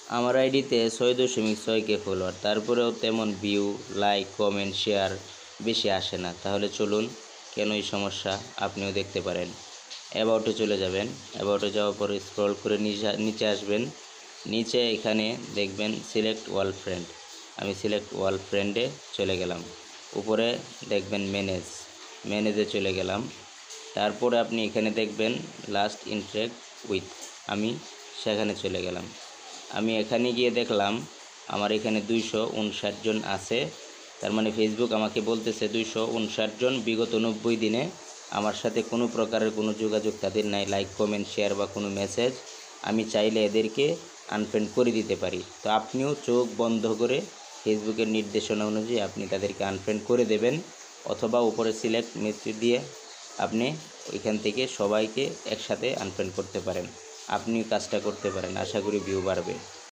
আমার আইডিতে 6.6K follower, তারপরেও তেমন ভিউ, লাইক, কমেন্ট, শেয়ার বেশি আসে না। তাহলে চলুন, কেন এই সমস্যা আপনিও দেখতে পারেন। অ্যাবাউটে চলে যাবেন। অ্যাবাউটে যাওয়ার পরে স্ক্রল করে নিচে আসবেন। নিচে এখানে দেখবেন সিলেক্ট ওয়াল ফ্রেন্ড। আমি সিলেক্ট ওয়াল ফ্রেন্ডে চলে গেলাম। উপরে দেখবেন ম্যানেজে চলে গেলাম। তারপরে আপনি এখানে দেখবেন লাস্ট ইন্টারেক্ট উইথ, আমি সেখানে চলে গেলাম। আমি এখানে গিয়ে দেখলাম আমার এখানে 259 জন আছে। তার মানে ফেসবুক আমাকে বলতেছে 259 জন বিগত 90 দিনে আমার সাথে কোনো প্রকারের কোনো যোগাযোগ তাদের নাই, লাইক, কমেন্ট, শেয়ার বা কোনো মেসেজ। আমি চাইলে এদেরকে আনফ্রেন্ড করে দিতে পারি। তো আপনিও চোখ বন্ধ করে ফেসবুকের নির্দেশনা অনুযায়ী আপনি তাদেরকে আনফ্রেন্ড করে দেবেন, অথবা উপরে সিলেক্ট মেসেজ দিয়ে আপনি ওইখান থেকে সবাইকে একসাথে আনফ্রেন্ড করতে পারেন। আপনিও কাজটা করতে পারেন, আশা করি ভিউ বাড়বে।